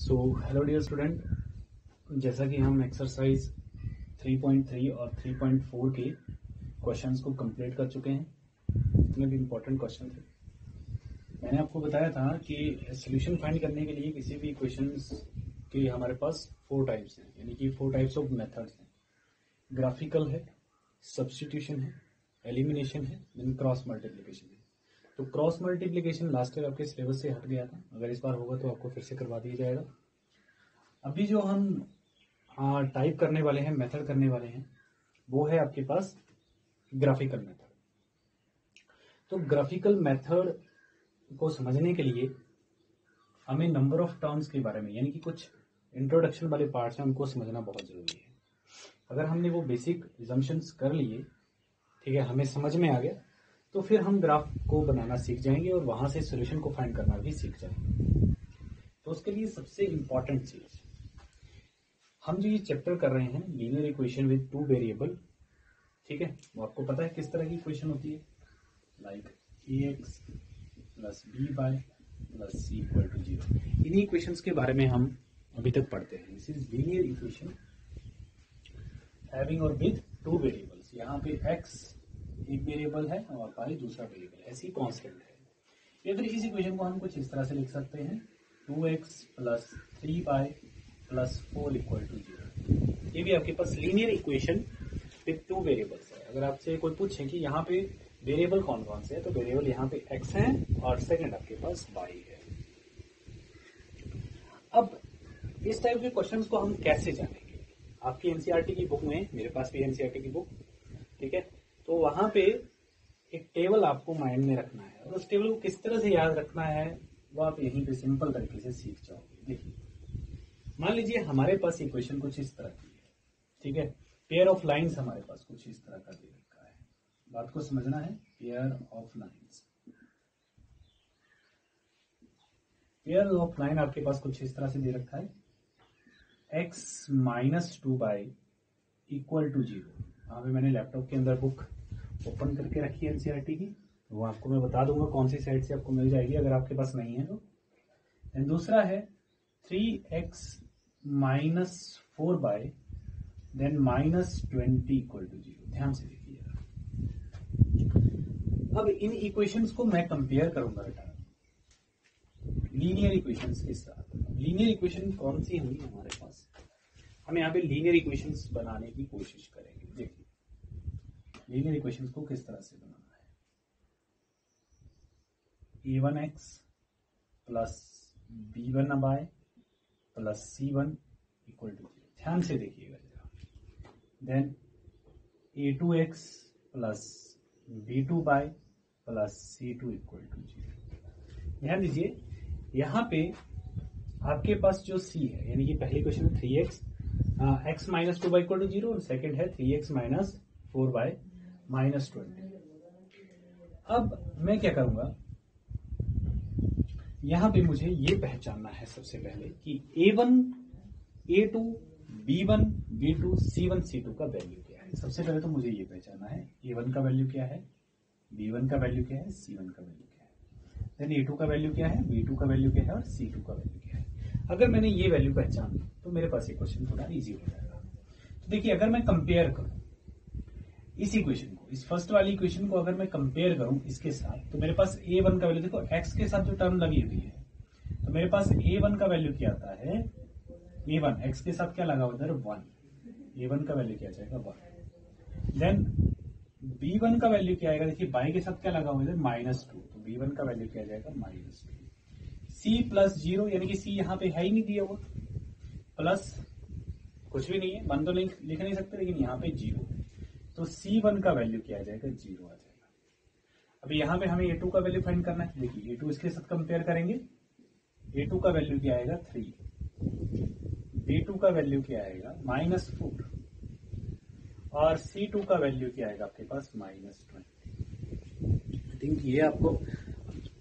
So hello dear student, जैसा कि हम एक्सरसाइज 3.3 और 3.4 के क्वेश्चंस को कंप्लीट कर चुके हैं। इतने भी इम्पोर्टेंट क्वेश्चन थे। मैंने आपको बताया था कि सॉल्यूशन फाइंड करने के लिए किसी भी इक्वेशंस के हमारे पास 4 टाइप्स हैं, यानी कि 4 टाइप्स ऑफ मेथड्स हैं। ग्राफिकल है, सब्स्टिट्यूशन है, एलिमिनेशन है, देन क्रॉस मल्टीप्लिकेशन है। तो क्रॉस मल्टीप्लिकेशन लास्ट ईयर आपके सिलेबस से हट गया था, अगर इस बार होगा तो आपको फिर से करवा दिया जाएगा। अभी जो हम टाइप करने वाले हैं, मेथड करने वाले हैं, वो है आपके पास ग्राफिकल मेथड। तो ग्राफिकल मेथड को समझने के लिए हमें नंबर ऑफ टर्म्स के बारे में, यानी कि कुछ इंट्रोडक्शन वाले पार्ट्स हैं, उनको समझना बहुत जरूरी है। अगर हमने वो बेसिक assumptions कर लिए, ठीक है, हमें समझ में आ गया, तो फिर हम ग्राफ को बनाना सीख जाएंगे और वहां से सोल्यूशन को फाइंड करना भी सीख जाएंगे। तो उसके लिए सबसे इंपॉर्टेंट चीज, हम जो ये चैप्टर कर रहे हैं लीनियर इक्वेशन विद 2 वेरिएबल, ठीक है, वो आपको पता है किस तरह की इक्वेशन होती है, like ax plus B by plus C equal to 0। इन्हीं इक्वेशंस के बारे में हम अभी तक पढ़ते हैं। This is linear equation having और विद 2 वेरिएबल्स। यहाँ पे x एक वेरिएबल है और y दूसरा वेरिएबल है, ऐसी कांस्टेंट है। या फिर इस इक्वेशन को हम कुछ इस तरह से लिख सकते हैं, 2x plus 3y plus 4 equal to 0। ये भी आपके पास लीनियर इक्वेशन विद 2 वेरिएबल्स है। अगर आपसे कोई पूछे कि यहाँ पे वेरिएबल कौन कौन से है, तो वेरिएबल यहाँ पे x है और सेकंड आपके पास y है। अब इस टाइप के क्वेश्चंस को हम कैसे जानेंगे? आपकी एनसीईआरटी की बुक में, मेरे पास भी एनसीईआरटी की बुक, ठीक है, तो वहां पे एक टेबल आपको माइंड में रखना है, और उस टेबल को किस तरह से याद रखना है वो आप यहीं पे सिंपल तरीके से सीख जाओगे। देखिए, मान लीजिए हमारे पास इक्वेशन कुछ इस तरह की है, ठीक है, पेयर ऑफ लाइंस हमारे पास कुछ इस तरह का दे रखा है। बात को समझना है, pair of lines, pair of line आपके पास कुछ इस तरह से दे रखा है, x minus 2y equal to 0। यहाँ पे मैंने लैपटॉप के अंदर बुक ओपन करके रखी है एनसीईआरटी की, वो आपको मैं बता दूंगा कौन सी साइट से आपको मिल जाएगी अगर आपके पास नहीं है तो। एंड दूसरा है 3x minus 4y then minus 20 equal to 0। ध्यान से देखिएगा। अब इन इक्वेशंस को मैं कंपेयर करूंगा बेटा लीनियर इक्वेशंस के साथ। लीनियर इक्वेशन कौन सी होंगी हमारे पास, हम यहाँ पे लीनियर इक्वेशंस बनाने की कोशिश करेंगे। देखिए, लीनियर इक्वेशंस को किस तरह से बनाना है, a1x plus b1y plus c1 equal to 0। ध्यान से देखिएगा जरा। Then a2x plus b2y plus c2 equal to 0। ध्यान दीजिए, यहाँ पे आपके पास जो c है, यानी कि पहले क्वेश्चन में 3x x minus 2y equal to 0 और सेकेंड है 3x माइनस 4y माइनस 20। अब मैं क्या करूंगा, यहां पे मुझे ये पहचानना है सबसे पहले कि a1, a2, b1, b2, c1, c2 का वैल्यू क्या है। सबसे पहले तो मुझे ये पहचानना है a1 का वैल्यू क्या है, b1 का वैल्यू क्या है, c1 का वैल्यू क्या है, देन a2 का वैल्यू क्या है, b2 का वैल्यू क्या है और c2 का वैल्यू क्या है। अगर मैंने ये वैल्यू पहचान ली तो मेरे पास ये क्वेश्चन थोड़ा इजी हो जाएगा। तो देखिए, अगर मैं कंपेयर करूं इस इक्वेशन को, इस फर्स्ट वाली इक्वेशन को अगर मैं कंपेयर करूं इसके साथ, तो मेरे पास a1 का वैल्यू, देखो x के साथ जो टर्म लगी हुई है, तो मेरे पास a1 का वैल्यू क्या आता है, a1 x के साथ क्या लगा हुआ इधर 1, a1 का वैल्यू क्या जाएगा 1। देन b1 का वैल्यू क्या आएगा, देखिए y के साथ क्या लगा हुआ इधर -2, तो b1 का वैल्यू क्या जाएगा -2। c प्लस 0, यानी कि c यहाँ पे है ही नहीं दिया हुआ, प्लस कुछ भी नहीं है, 1 तो नहीं लिख नहीं सकते, लेकिन यहाँ पे 0, तो c1 का वैल्यू क्या आ जाएगा, 0 आ जाएगा। अभी यहाँ पे हमें a2 का वैल्यू फाइंड करना है। देखिए, a2 इसके साथ कंपेयर करेंगे, a2 का वैल्यू क्या आएगा 3, b2 का वैल्यू क्या आएगा -4 और c2 का वैल्यू क्या आएगा आपके पास -20। आई थिंक ये आपको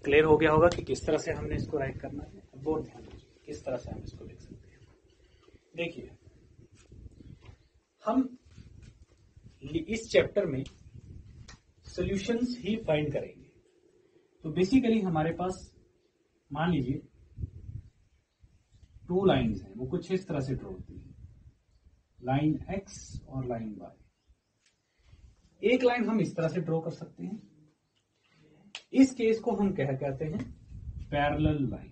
क्लियर हो गया होगा कि किस तरह से हमने इसको राइट करना है। अब बहुत ध्यान दीजिए किस तरह से हम इसको लिख सकते हैं। देखिए, हम इस चैप्टर में सॉल्यूशंस ही फाइंड करेंगे। तो बेसिकली हमारे पास मान लीजिए टू लाइन्स हैं, वो कुछ इस तरह से ड्रॉ होती है, लाइन एक्स और लाइन वाई। एक लाइन हम इस तरह से ड्रॉ कर सकते हैं, इस केस को हम क्या कहते हैं, पैरेलल लाइन।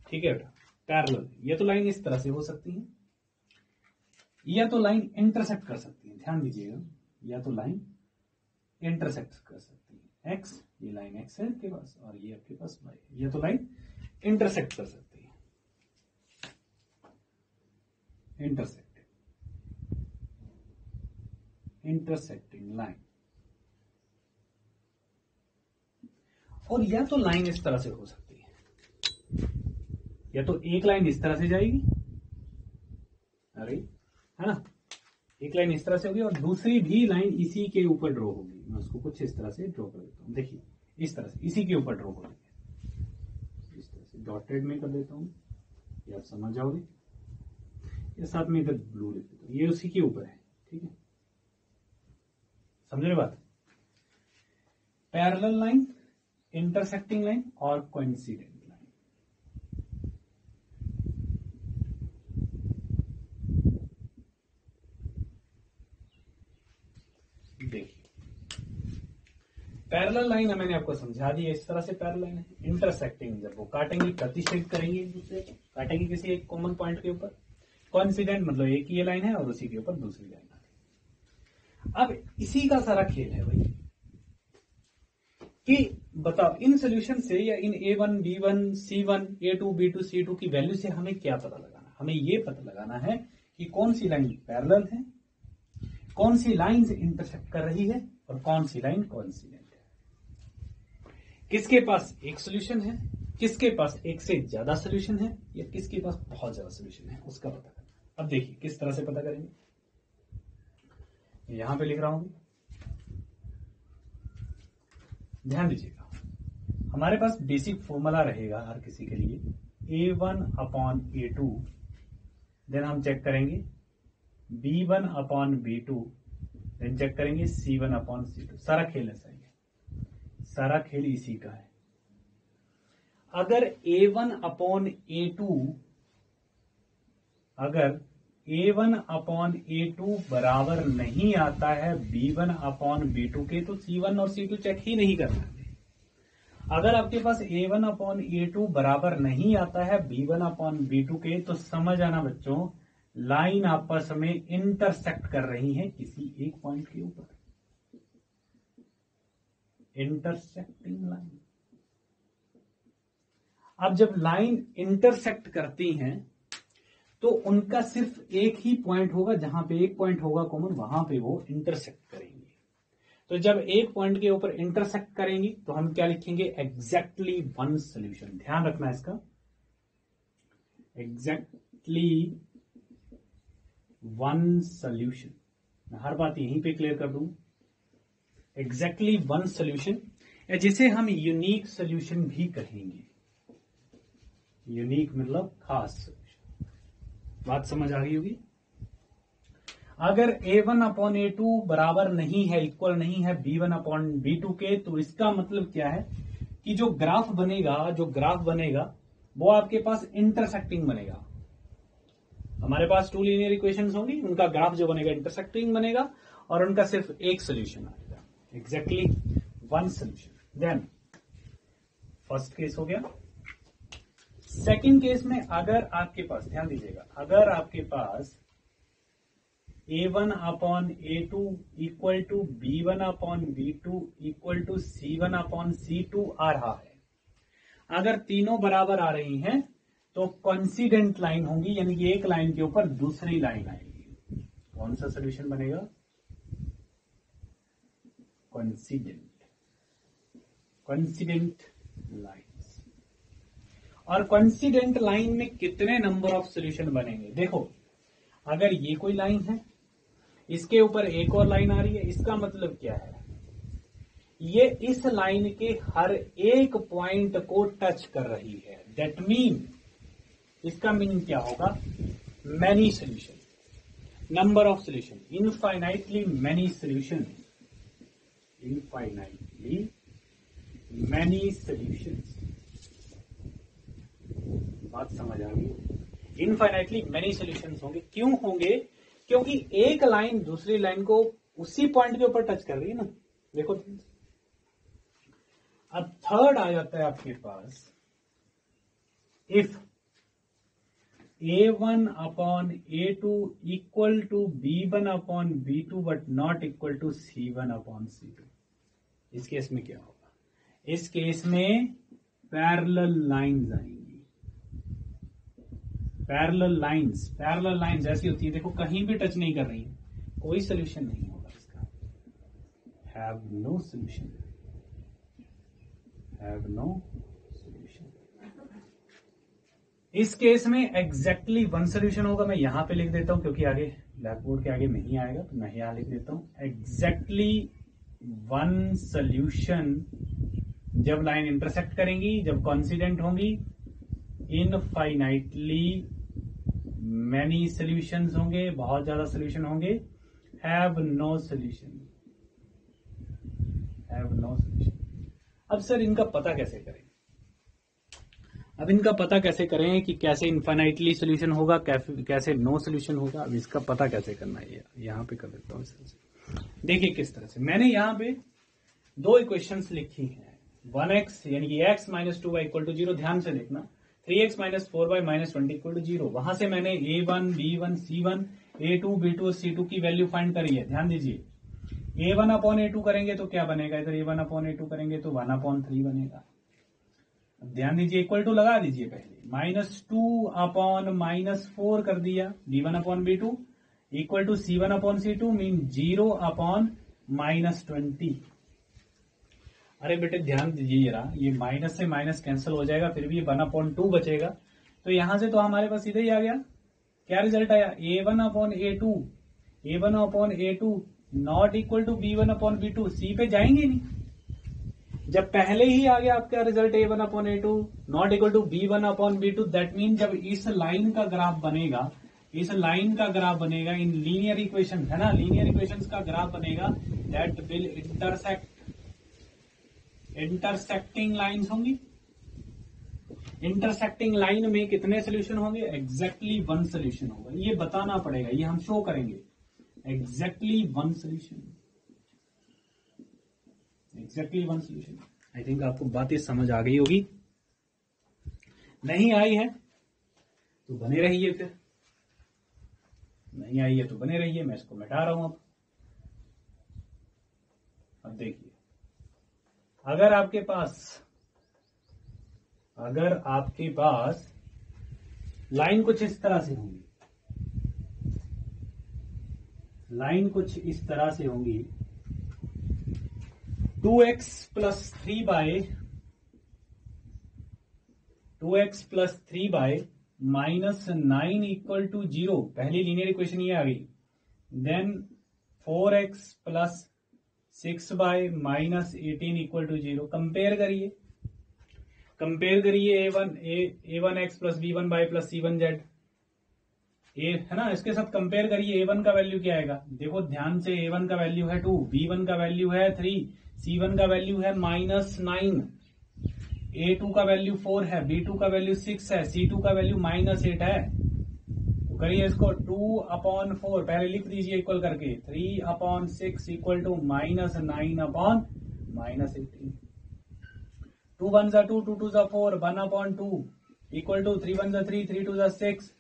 ठीक है बेटा, पैरेलल, ये तो लाइन इस तरह से हो सकती है, या तो लाइन इंटरसेक्ट कर सकती है, ध्यान दीजिएगा, या तो लाइन इंटरसेक्ट कर सकती है, एक्स, ये लाइन एक्स है आपके पास और ये आपके पास वाई, ये तो लाइन इंटरसेक्ट कर सकती है, इंटरसेक्टिंग लाइन। और या तो लाइन इस तरह से हो सकती है, या तो एक लाइन इस तरह से जाएगी, अरे है ना, एक लाइन इस तरह से होगी और दूसरी भी लाइन इसी के ऊपर ड्रॉ होगी। मैं उसको कुछ इस तरह से ड्रॉ कर देता हूं, देखिए इस तरह से इसी के ऊपर ड्रॉ होगी, इस तरह से डॉटेड में कर देता हूं, ये आप समझ जाओगे। ये साथ में इधर ब्लू लिख देता हूं, ये उसी के ऊपर है, ठीक है, समझ रहे बात। पैरेलल लाइन, इंटरसेक्टिंग लाइन और कोइंसिडेंट लाइन। देखिए पैरेलल लाइन मैंने आपको समझा दी है, इस तरह से पैरेलल लाइन है। इंटरसेक्टिंग, जब वो काटेंगे, प्रतिच्छेद करेंगे एक दूसरे को, काटेंगे किसी एक कॉमन पॉइंट के ऊपर। कोइंसिडेंट मतलब एक ही लाइन है और उसी के ऊपर दूसरी लाइन आ रही। अब इसी का सारा खेल है भाई कि बताओ इन सोल्यूशन से या इन A1, B1, C1, A2, B2, C2 की वैल्यू से हमें क्या पता लगाना। हमें यह पता लगाना है कि कौन सी लाइन पैरेलल है, कौन सी लाइन से इंटरसेक्ट कर रही है और कौन सी लाइन कोइंसिडेंट है। किसके पास एक सोल्यूशन है, किसके पास एक से ज्यादा सोल्यूशन है, या किसके पास बहुत ज्यादा सोल्यूशन है, उसका पता करना। अब देखिए किस तरह से पता करेंगे, यहां पे लिख रहा हूं, ध्यान दीजिएगा। हमारे पास बेसिक फॉर्मूला रहेगा हर किसी के लिए, A1/A2, देन हम चेक करेंगे B1/B2, देन चेक करेंगे C1/C2। सारा खेल ऐसा ही है, सारा खेल इसी का है। अगर A1/A2 बराबर नहीं आता है B1/B2 के, तो C1 और C2 चेक ही नहीं करना है। अगर आपके पास A1/A2 बराबर नहीं आता है B1/B2 के, तो समझ आना बच्चों, लाइन आपस में इंटरसेक्ट कर रही है किसी एक पॉइंट के ऊपर, इंटरसेक्टिंग लाइन। अब जब लाइन इंटरसेक्ट करती हैं तो उनका सिर्फ एक ही पॉइंट होगा, जहां पे एक पॉइंट होगा कॉमन, वहां पे वो इंटरसेक्ट करेंगे। तो जब एक पॉइंट के ऊपर इंटरसेक्ट करेंगी तो हम क्या लिखेंगे, एग्जैक्टली वन सोल्यूशन। ध्यान रखना इसका, एग्जैक्टली वन सोल्यूशन। मैं हर बात यहीं पे क्लियर कर दूं, एग्जैक्टली वन सोल्यूशन, या जिसे हम यूनिक सोल्यूशन भी कहेंगे। यूनिक मतलब खास सोल्यूशन। बात समझ आ गई होगी। अगर A1/A2 बराबर नहीं है, इक्वल नहीं है B1/B2 के, तो इसका मतलब क्या है कि जो ग्राफ बनेगा वो आपके पास इंटरसेक्टिंग बनेगा। हमारे पास टू लीनियर इक्वेशंस होंगी, उनका ग्राफ जो बनेगा इंटरसेक्टिंग बनेगा और उनका सिर्फ एक सोल्यूशन आएगा, exactly one solution. Then first case हो गया। सेकंड केस में अगर आपके पास, ध्यान दीजिएगा, अगर आपके पास A1/A2 equal to B1/B2 equal to C1/C2 आ रहा है, अगर तीनों बराबर आ रही हैं तो कोइंसिडेंट लाइन होंगी, यानी कि एक लाइन के ऊपर दूसरी लाइन आएगी। कौन सा सोल्यूशन बनेगा, कोइंसिडेंट लाइन। और कोइंसिडेंट लाइन में कितने नंबर ऑफ सोल्यूशन बनेंगे, देखो अगर ये कोई लाइन है, इसके ऊपर एक और लाइन आ रही है, इसका मतलब क्या है, ये इस लाइन के हर एक पॉइंट को टच कर रही है। दैट मीन, इसका मीनिंग क्या होगा, many solution, number of solution, infinitely many solution, infinitely many solutions. बात समझ आ गई। इनफाइनाइटली मैनी सॉल्यूशंस होंगे। क्यों होंगे? क्योंकि एक लाइन दूसरी लाइन को उसी पॉइंट के ऊपर टच कर रही है ना। देखो अब थर्ड आ जाता है आपके पास, if A1 upon A2 equal to B1 upon B2 but not equal to C1 upon C2। इस केस में क्या होगा? इस केस में पैरेलल लाइंस आएंगी। पैरेलल लाइंस ऐसी होती है, देखो कहीं भी टच नहीं कर रही है, कोई सोल्यूशन नहीं होगा इसका। Have no solution, have no solution. इस केस में एग्जैक्टली वन सोल्यूशन होगा। मैं यहां पे लिख देता हूं क्योंकि आगे ब्लैक बोर्ड के आगे नहीं आएगा, तो मैं यहां लिख देता हूं एग्जैक्टली वन सोल्यूशन। जब लाइन इंटरसेक्ट करेंगी, जब कॉन्सिडेंट होंगी, इनफाइनाइटली मैनी सोल्यूशंस होंगे, बहुत ज्यादा सोल्यूशन होंगे। Have no solution, have no solution. अब सर इनका पता कैसे करें? अब इनका पता कैसे करें कि कैसे इनफाइनाइटली सोल्यूशन होगा, कैसे नो सोल्यूशन होगा? अब इसका पता कैसे करना है, यहां पे कर देता हूं। देखिए किस तरह से मैंने यहां पे दो इक्वेशंस लिखी हैं। 1x यानी कि x minus 2y equal to 0, ध्यान से देखना। 3x minus 4y minus 20 equal to 0। वहां से मैंने A1, B1, C1, A2, B2 और C2 की वैल्यू फाइंड करी है। ध्यान दीजिए, A1 अपॉन A2 करेंगे तो क्या बनेगा? इधर A1 अपॉन A2 करेंगे तो 1 अपॉन 3 बनेगा। ध्यान दीजिए, इक्वल टू लगा दीजिए पहले। -2 अपॉन -4 कर दिया, B1 upon B2 equal to C1 upon C2 mean 0 upon -20। अरे बेटे ध्यान दीजिए जरा, ये माइनस से माइनस कैंसिल हो जाएगा, फिर भी 1 अपॉन 2 बचेगा। तो यहां से तो हमारे पास सीधे ही आ गया। क्या रिजल्ट आया? A1 upon A2, A1 upon A2 not equal to B1 upon B2। C पे जाएंगे नहीं। जब पहले ही आ गया आपका result A1 upon A2 not equal to B1 upon B2, that mean जब इस लाइन का ग्राफ बनेगा, इस लाइन का ग्राफ बनेगा इन लीनियर इक्वेशन, है ना, लीनियर इक्वेशंस का ग्राफ बनेगा, दैट विल इंटरसेक्टिंग लाइन्स होंगी। इंटरसेक्टिंग लाइन में कितने सोल्यूशन होंगे? एग्जैक्टली वन सोल्यूशन होगा। ये बताना पड़ेगा, ये हम शो करेंगे। Exactly one solution, exactly one solution. I think आपको बातें समझ आ गई होगी। नहीं आई है तो बने रहिए, फिर नहीं आई है तो बने रहिए। मैं इसको मिटा रहा हूं। अब देखिए, अगर आपके पास लाइन कुछ इस तरह से होंगी, लाइन कुछ इस तरह से होंगी, 2x plus 3 minus 9 equal to 0, पहली लीनियर इक्वेशन ये आ गई। Then 4x plus 6y minus 18 equal to 0। Compare करिए A1 x plus B1 y plus C1 z, है ना, इसके साथ कंपेयर करिए। A1 का वैल्यू क्या आएगा? देखो ध्यान से, A1 का वैल्यू है 2, B1 का वैल्यू है 3, C1 का वैल्यू है -9, A2 का वैल्यू 4 है, B2 का वैल्यू 6 है, C2 का वैल्यू -8 है। तो करिए इसको 2 अपॉन 4 पहले लिख दीजिए इक्वल करके, 3 अपॉन 6 इक्वल टू -9 अपॉन -18। 2 1 जा 2, 2 2 जा 4, 1 अपॉन 2 इक्वल टू 3 1 जा 3, 3 2 जा 6,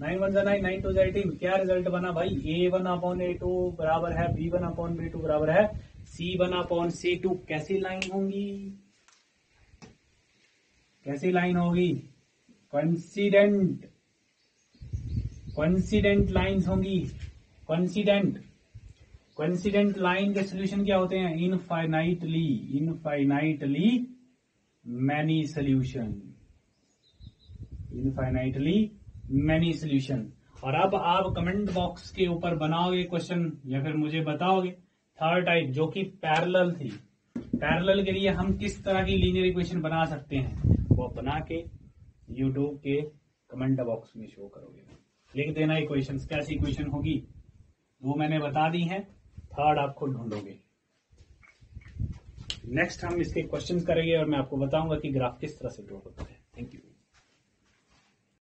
9 1 जा 9, 9 2 जा 18। क्या रिजल्ट बना भाई? A1 अपॉन A2 बराबर है B1 अपॉन B2 बराबर है C1 अपॉन C2। कैसी लाइन होंगी? कैसी लाइन होगी? कॉन्सिडेंट लाइन्स होंगी। कॉन्सिडेंट लाइन के सोल्यूशन क्या होते हैं? Infinitely many solution. और अब आप कमेंट बॉक्स के ऊपर बनाओगे क्वेश्चन या फिर मुझे बताओगे थर्ड टाइप जो कि पैरेलल थी। पैरेलल के लिए हम किस तरह की लीनियर इक्वेशन बना सकते हैं, वो बना के यूट्यूब के कमेंट बॉक्स में शो करोगे। लिख देना इक्वेशंस, कैसी इक्वेशन होगी वो मैंने बता दी है। थर्ड आप खुद ढूंढोगे। नेक्स्ट हम इसके क्वेश्चन करेंगे और मैं आपको बताऊंगा कि ग्राफ किस तरह से ड्रॉ होता है। Thank you.